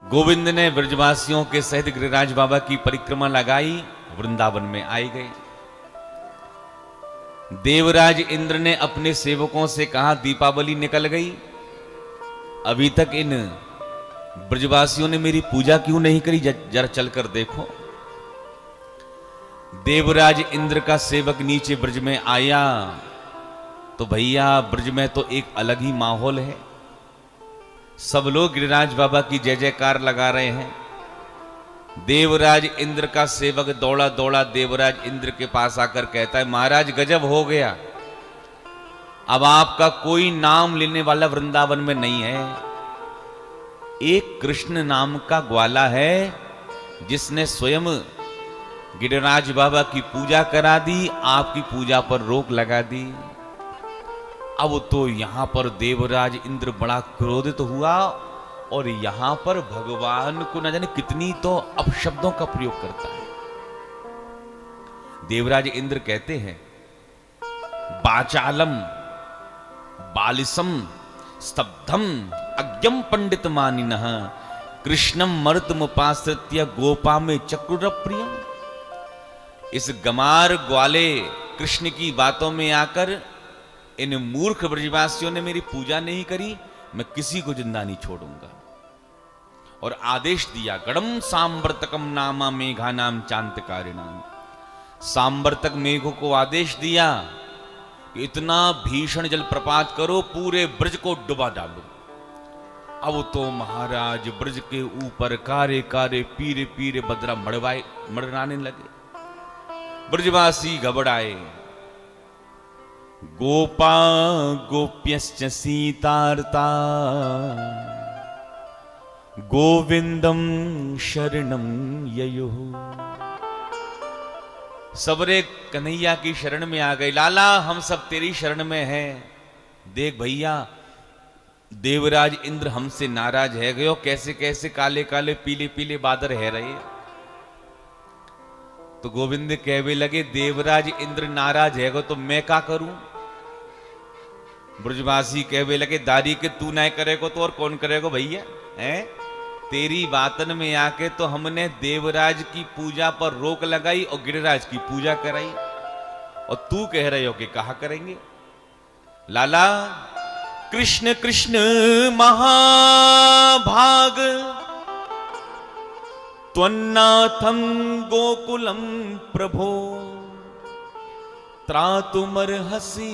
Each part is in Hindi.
गोविंद ने ब्रजवासियों के सहित गिरिराज बाबा की परिक्रमा लगाई, वृंदावन में आए गए। देवराज इंद्र ने अपने सेवकों से कहा, दीपावली निकल गई, अभी तक इन ब्रजवासियों ने मेरी पूजा क्यों नहीं करी, जरा चलकर देखो। देवराज इंद्र का सेवक नीचे ब्रज में आया तो भैया ब्रज में तो एक अलग ही माहौल है। सब लोग गिरिराज बाबा की जय जयकार लगा रहे हैं। देवराज इंद्र का सेवक दौड़ा दौड़ा देवराज इंद्र के पास आकर कहता है, महाराज गजब हो गया, अब आपका कोई नाम लेने वाला वृंदावन में नहीं है। एक कृष्ण नाम का ग्वाला है जिसने स्वयं गिरिराज बाबा की पूजा करा दी, आपकी पूजा पर रोक लगा दी। अब तो यहां पर देवराज इंद्र बड़ा क्रोधित हुआ और यहां पर भगवान को न जाने कितनी तो अपशब्दों का प्रयोग करता है। देवराज इंद्र कहते हैं, बाचालम बालिसम स्तब्धम अज्ञम पंडित मानिनः कृष्णम मर्तमुपाश्रित्य गोपा में चक्रुर प्रियम। इस गमार ग्वाले कृष्ण की बातों में आकर इन मूर्ख ब्रजवासियों ने मेरी पूजा नहीं करी, मैं किसी को जिंदा नहीं छोड़ूंगा। और आदेश दिया, गणम सांवर्तकम नामा मेघा नाम चांतकारिणाम। सांवर्तक मेघों को आदेश दिया कि इतना भीषण जलप्रपात करो, पूरे ब्रज को डुबा डालो। अब तो महाराज ब्रज के ऊपर कारे कारे पीरे पीरे बदरा मड़राने लगे। ब्रजवासी घबराए। गोपा गोप्यश्च सीतार्ता गोविंदम शरणम ययुः। सबरे कन्हैया की शरण में आ गए। लाला हम सब तेरी शरण में हैं। देख भैया, देवराज इंद्र हमसे नाराज है गयो, कैसे कैसे काले काले पीले पीले बादर है रहे। तो गोविंद कहवे लगे, देवराज इंद्र नाराज है गो तो मैं क्या करूं। ब्रजवासी कहवे लगे, दारी के तू ना करेगो तो और कौन करेगो भैया, हैं? तेरी बातन में आके तो हमने देवराज की पूजा पर रोक लगाई और गिरिराज की पूजा कराई, और तू कह रहे हो कि कहा करेंगे। लाला कृष्ण कृष्ण महाभाग त्वन्नाथं गोकुलम प्रभो त्रातुमर्हसि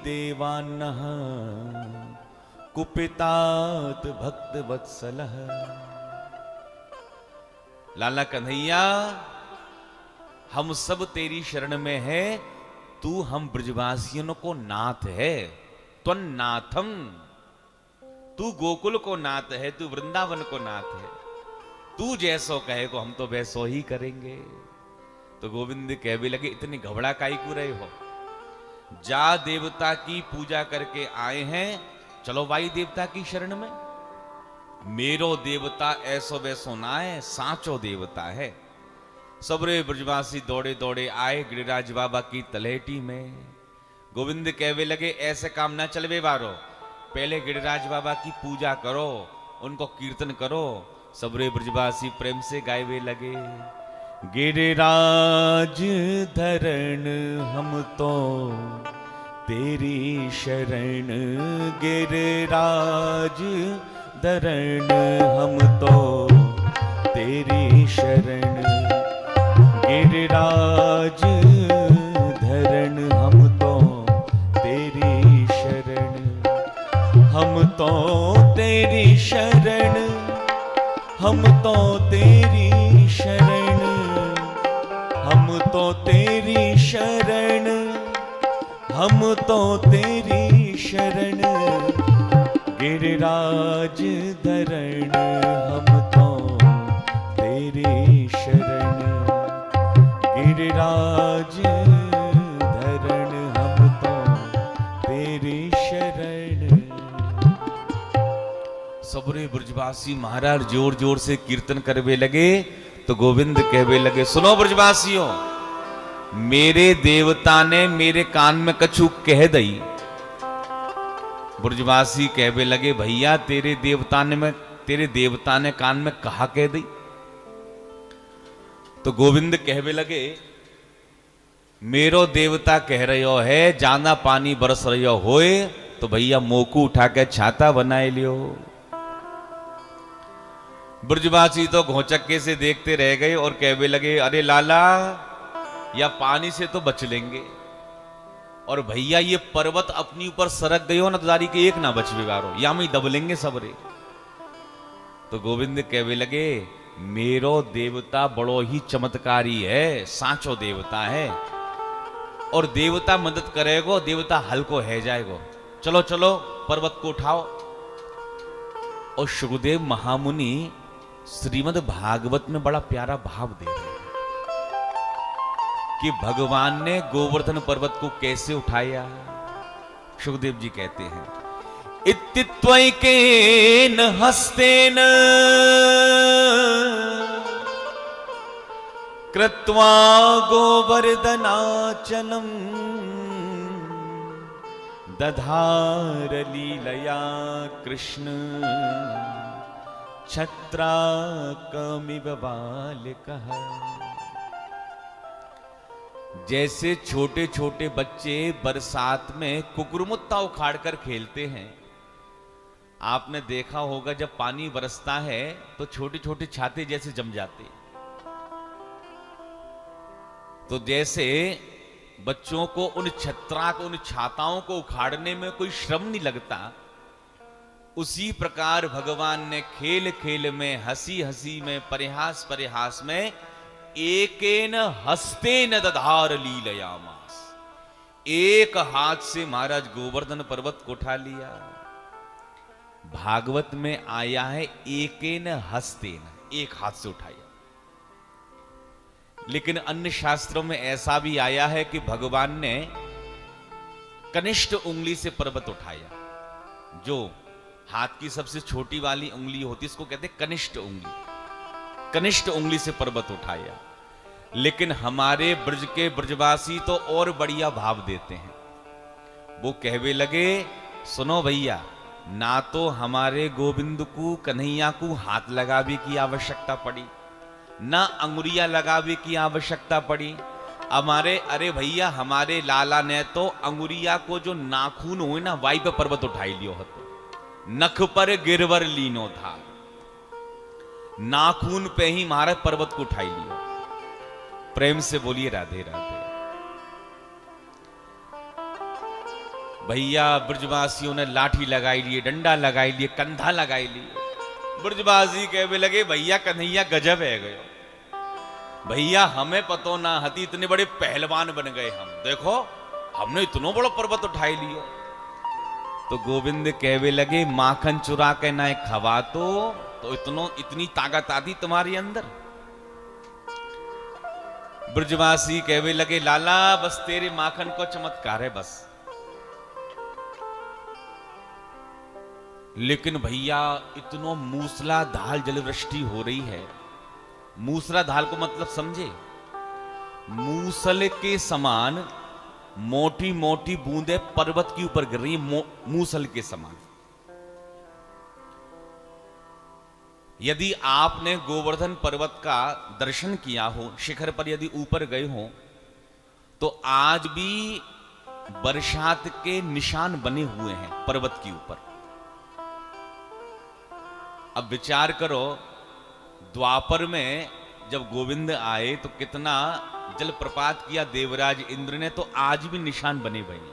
देवान्नः कुपितात भक्त वत्सलः। लाला कन्हैया, हम सब तेरी शरण में है, तू हम ब्रजवासियों को नाथ है। त्वन्नाथम, तू गोकुल को नाथ है, तू वृंदावन को नाथ है, तू जैसो कहे को हम तो वैसो ही करेंगे। तो गोविंद कहने लगे, इतनी घबरा काई क्यों रहे हो, जा देवता की पूजा करके आए हैं, चलो भाई देवता की शरण में। मेरो देवता ऐसो वैसो ना है, सांचो देवता है। सबरे ब्रजवासी दौड़े दौड़े आए गिरिराज बाबा की तलहटी में। गोविंद कहवे लगे, ऐसे काम ना चलवे वारो, पहले गिरिराज बाबा की पूजा करो, उनको कीर्तन करो। सबरे ब्रजवासी प्रेम से गायवे लगे, गिरिराज धरण हम तो तेरी शरण, गिरिराज धरण हम तो तेरी शरण, गिरिराज धरण हम तो तेरी शरण, हम तो तेरी शरण, हम तो तेरी शरण, हम तो तेरी शरण, हम तो तेरी शरण, गिरिराज धरण हम तो तेरी शरण, गिरिराज धरण हम तो तेरी शरण। सबरे ब्रजवासी महाराज जोर जोर से कीर्तन करवे लगे। तो गोविंद कहवे लगे, सुनो ब्रजवासियों, मेरे देवता ने मेरे कान में कछु कह दई। ब्रजवासी कहवे लगे, भैया तेरे देवता ने मैं तेरे देवता ने कान में कहा कह दी। तो गोविंद कहवे लगे, मेरो देवता कह रहे हो है जाना पानी बरस रही होए तो भैया मोकू उठा के छाता बनाए लियो। ब्रजवासी तो घोचक्के से देखते रह गए और कहवे लगे, अरे लाला या पानी से तो बच लेंगे, और भैया ये पर्वत अपनी ऊपर सरक गए हो ना तो दारी के एक ना बच बिगाड़ो, या मैं दब लेंगे सबरे। तो गोविंद कहवे लगे, मेरो देवता बड़ो ही चमत्कारी है, सांचो देवता है, और देवता मदद करेगो, देवता हल्को है जाएगो। चलो चलो पर्वत को उठाओ। और शुकदेव महामुनि श्रीमद् भागवत में बड़ा प्यारा भाव दे रहे हैं कि भगवान ने गोवर्धन पर्वत को कैसे उठाया। शुकदेव जी कहते हैं, इत्तित्वैकेन हस्तेन कृत्वा गोवर्धनाचलम् दधार लीलया कृष्ण छत्राकमिव बालिकः। जैसे छोटे छोटे बच्चे बरसात में कुकुरमुत्ता उखाड़ कर खेलते हैं, आपने देखा होगा जब पानी बरसता है तो छोटे छोटे छाते जैसे जम जाते। तो जैसे बच्चों को उन उन छाताओं को उखाड़ने में कोई श्रम नहीं लगता, उसी प्रकार भगवान ने खेल खेल में, हंसी हंसी में, परिहास परिहास में एकेन हस्तेन दधार लीलयामास, एक हाथ से महाराज गोवर्धन पर्वत को उठा लिया। भागवत में आया है एकेन हस्तेन, एक हाथ से उठाया। लेकिन अन्य शास्त्रों में ऐसा भी आया है कि भगवान ने कनिष्ठ उंगली से पर्वत उठाया। जो हाथ की सबसे छोटी वाली उंगली होती है इसको कहते हैं कनिष्ठ उंगली, कनिष्ठ उंगली से पर्वत उठाया। लेकिन हमारे ब्रज के ब्रजवासी तो और बढ़िया भाव देते हैं। वो कहवे लगे, सुनो भैया, ना तो हमारे गोविंद को, कन्हैया को हाथ लगावे की आवश्यकता पड़ी, ना अंगुरिया लगावे की आवश्यकता पड़ी। हमारे, अरे भैया, हमारे लाला ने तो अंगुरिया को जो नाखून हुए ना वाई पे पर्वत उठाई लियो हतो, नख पर गिरवर लीनो था, नाखून पे ही महाराज पर्वत को उठाई लियो। प्रेम से बोलिए राधे राधे। भैया ब्रजवासियों ने लाठी लगाई लिए, डंडा लगाई लिए, कंधा लगाई लिए। ब्रजवासी कहने लगे, भैया कन्हैया गजब है गयो, भैया हमें पतो ना हती, इतने बड़े पहलवान बन गए हम, देखो हमने इतनो बड़ा पर्वत उठाई लियो। तो गोविंद कहवे लगे, माखन चुरा के ना खवा तो इतनी ताकत आती तुम्हारे अंदर। ब्रजवासी कहवे लगे, लाला बस तेरे माखन को चमत्कार है बस। लेकिन भैया इतनो मूसलाधार जलवृष्टि हो रही है। मूसलाधार को मतलब समझे, मूसल के समान मोटी मोटी बूंदें पर्वत के ऊपर गिर रही है, मूसल के समान। यदि आपने गोवर्धन पर्वत का दर्शन किया हो, शिखर पर यदि ऊपर गए हो, तो आज भी बरसात के निशान बने हुए हैं पर्वत के ऊपर। अब विचार करो, द्वापर में जब गोविंद आए तो कितना जलप्रपात किया देवराज इंद्र ने, तो आज भी निशान बने हुए हैं।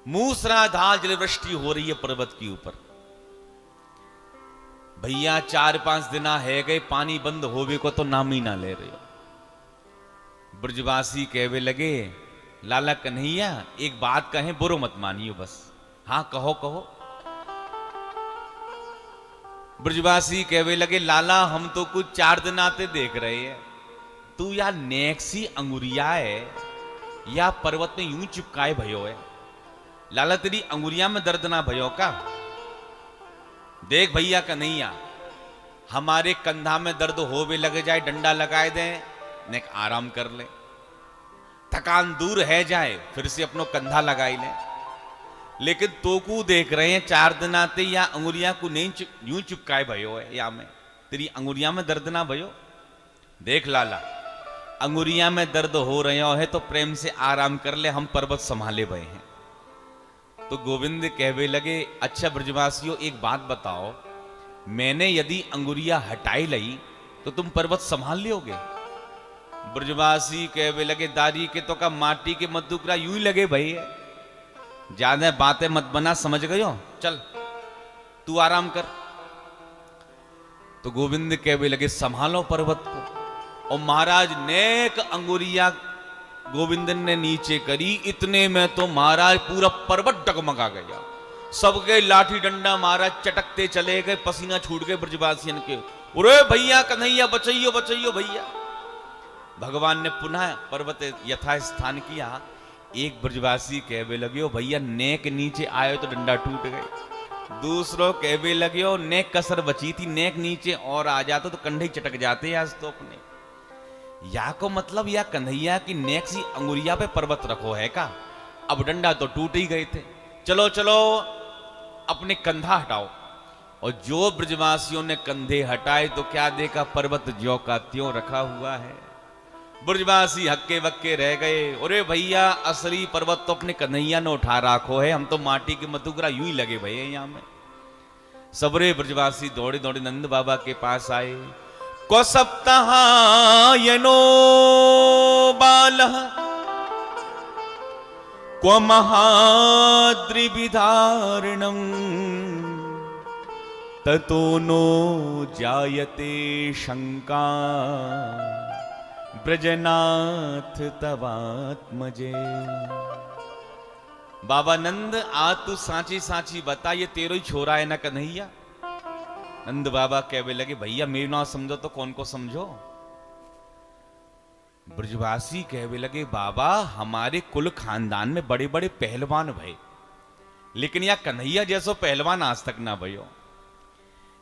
मूसलाधार जलवृष्टि हो रही है पर्वत के ऊपर। भैया 4-5 दिन है गए, पानी बंद होवे को तो नाम ही ना ले रहे हो। ब्रजवासी कहवे लगे, लाला कन्हैया एक बात कहें, बुरो मत मानियो बस। हाँ कहो कहो। ब्रजवासी कहवे लगे, लाला हम तो कुछ 4 दिन आते देख रहे हैं, तू या नेक्सी अंगुरिया है या पर्वत में यूं चिपकाए भयो है। लाला तेरी अंगुरिया में दर्द ना भयो का? देख भैया कन्हैया, हमारे कंधा में दर्द होवे लगे जाए, डंडा लगाए दें, नेक आराम कर ले, थकान दूर है जाए, फिर से अपनो कंधा लगाई ले। लेकिन तो को देख रहे हैं 4 दिन आते या अंगुरियां को नहीं यूं चिपकाए भयो है या में तेरी अंगुरियां में दर्द ना भयो। देख लाला, अंगुरियां में दर्द हो रहे हो है तो प्रेम से आराम कर ले, हम पर्वत संभाले भय हैं। तो गोविंद कहवे लगे, अच्छा ब्रजवासियों एक बात बताओ, मैंने यदि अंगुरिया हटाई लई तो तुम पर्वत संभाल लियोगे? ब्रजवासी कहवे लगे, दारी के तो का माटी के मधुकरा यूं ही लगे भाई, ज्यादा बातें मत बना, समझ गयो, चल तू आराम कर। तो गोविंद कहवे लगे, संभालो पर्वत को। और महाराज नेक अंगुरिया गोविंद ने नीचे करी, इतने में तो महाराज पूरा पर्वत डगमगा गया। सबके लाठी डंडा महाराज चटकते चले गए, पसीना छूट गए ब्रजवासियन के। अरे भैया कन्हैया बचइयो बचइयो भैया। भगवान ने पुनः पर्वत यथा स्थान किया। एक ब्रजवासी कहवे लगे, भैया नेक नीचे आयो तो डंडा टूट गए। दूसरों कहवे लगे, नेक कसर बची थी, नेक नीचे और आ जाता तो कंधे चटक जाते आज तो अपने। या को मतलब या कन्हैया की नेक सी अंगुरिया पे पर्वत रखो है का? अब डंडा तो टूट ही गए थे, चलो चलो अपने कंधा हटाओ। और जो ब्रजवासियों ने कंधे हटाए तो क्या देखा, पर्वत ज्यों का त्यों रखा हुआ है। ब्रजवासी हक्के बक्के रह गए। अरे भैया असली पर्वत तो अपने कन्हैया ने उठा रखो है, हम तो माटी के मधुकरा यूं ही लगे भैया यहाँ में। सबरे ब्रजवासी दौड़े दौड़े नंद बाबा के पास आए। को सप्ताहायनो बालः क्व महाद्रिविधारणम् ततो नो जायते शंका ब्रजनाथ तवात्मजे। बाबा नंद आज तू सांची सांची बता, ये तेरो ही छोरा है ना कन्हैया? नंद बाबा कहवे लगे, भैया मेरे ना समझो तो कौन को समझो? ब्रजवासी कहवे लगे, बाबा हमारे कुल खानदान में बड़े बड़े पहलवान भये, लेकिन या कन्हैया जैसो पहलवान आज तक ना भयो।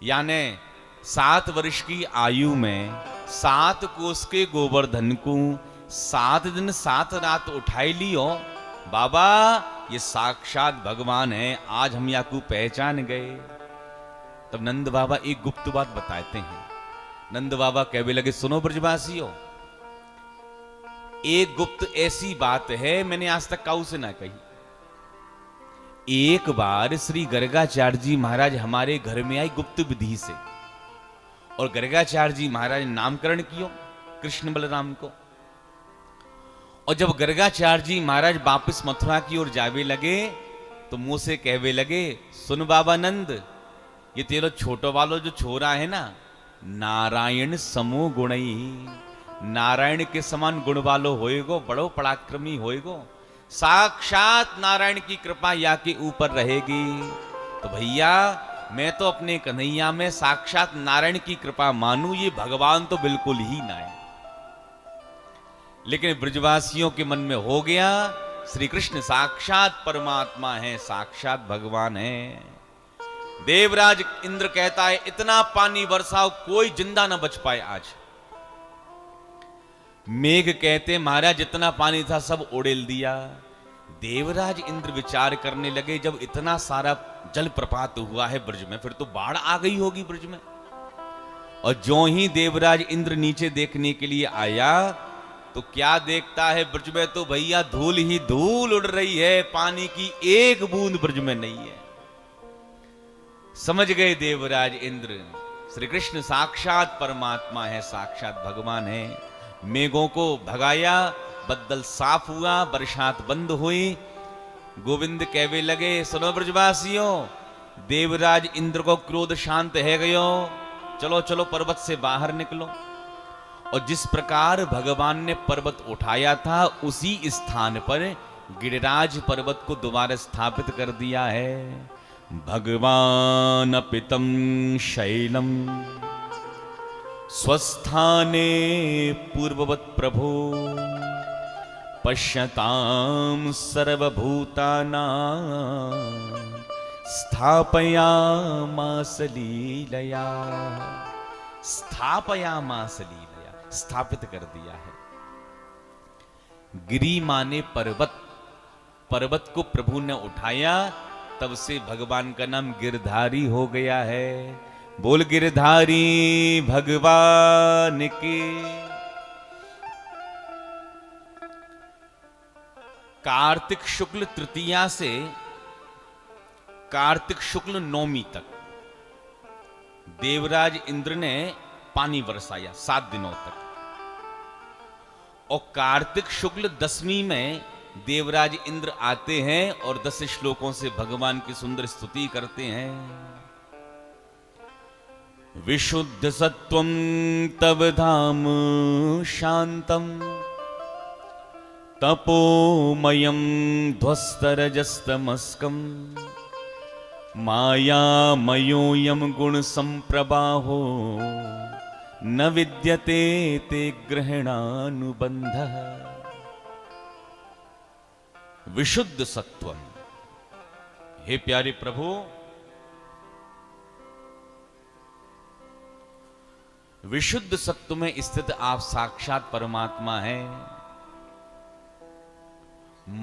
यानी 7 वर्ष की आयु में 7 कोस के गोवर्धन को 7 दिन 7 रात उठाई लियो। बाबा ये साक्षात भगवान है, आज हम या को पहचान गए। तब नंद बाबा एक गुप्त बात बताते हैं। नंद बाबा कहवे लगे, सुनो ब्रजवासियों, एक गुप्त ऐसी बात है मैंने आज तक काऊ से ना कही। एक बार श्री गर्गाचार्य जी महाराज हमारे घर में आई गुप्त विधि से, और गर्गाचार्य जी महाराज ने नामकरण किया कृष्ण बलराम को। और जब गर्गाचार्य जी महाराज वापिस मथुरा की ओर जावे लगे तो मुंह से कहवे लगे, सुन बाबा नंद, ये तेरा छोटो वालो जो छोरा है ना, नारायण समो गुणई, नारायण के समान गुण वालो होएगो, बड़ो पराक्रमी होएगो, साक्षात नारायण की कृपा या के ऊपर रहेगी। तो भैया मैं तो अपने कन्हैया में साक्षात नारायण की कृपा मानूं, ये भगवान तो बिल्कुल ही ना है। लेकिन ब्रजवासियों के मन में हो गया, श्री कृष्ण साक्षात परमात्मा है, साक्षात भगवान है। देवराज इंद्र कहता है, इतना पानी बरसाओ कोई जिंदा ना बच पाए आज। मेघ कहते महाराज जितना पानी था सब उड़ेल दिया। देवराज इंद्र विचार करने लगे, जब इतना सारा जल प्रपात हुआ है ब्रज में, फिर तो बाढ़ आ गई होगी ब्रज में। और जो ही देवराज इंद्र नीचे देखने के लिए आया तो क्या देखता है, ब्रज में तो भैया धूल ही धूल उड़ रही है, पानी की एक बूंद ब्रज में नहीं है। समझ गए देवराज इंद्र, श्री कृष्ण साक्षात परमात्मा है, साक्षात भगवान है। मेघों को भगाया, बदल साफ हुआ, बरसात बंद हुई। गोविंद कहवे लगे, सुनो ब्रजवासियों, देवराज इंद्र को क्रोध शांत है गयो, चलो चलो पर्वत से बाहर निकलो। और जिस प्रकार भगवान ने पर्वत उठाया था उसी स्थान पर गिरिराज पर्वत को दोबारा स्थापित कर दिया है। भगवान पितम शैलम स्वस्थाने पूर्ववत प्रभो पश्यतां सर्वभूतानां स्थापयामास लीलया। स्थापयामास लीलया, स्थापित कर दिया है। गिरी माने पर्वत, पर्वत को प्रभु ने उठाया, तब से भगवान का नाम गिरधारी हो गया है। बोल गिरधारी भगवान की। कार्तिक शुक्ल तृतीया से कार्तिक शुक्ल नौमी तक देवराज इंद्र ने पानी बरसाया 7 दिनों तक, और कार्तिक शुक्ल दशमी में देवराज इंद्र आते हैं और 10 श्लोकों से भगवान की सुंदर स्तुति करते हैं। विशुद्ध सत्वं तव धाम शांतम तपोमयं ध्वस्तरजस्तमस्कं मायामयोऽयं गुण संप्रबाहो न विद्यते ते ग्रहणानुबंधः। विशुद्ध सत्वम, हे प्यारे प्रभु, विशुद्ध सत्व में स्थित आप साक्षात परमात्मा हैं।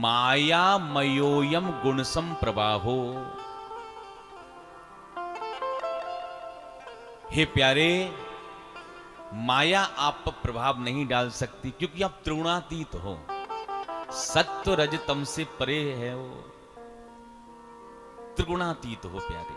मायामयोऽयं गुण संप्रबाहो, हे प्यारे, माया आप पर प्रभाव नहीं डाल सकती, क्योंकि आप त्रिगुणातीत हो। सत्व रज तम से परे है, वो त्रिगुणातीत हो प्यारे।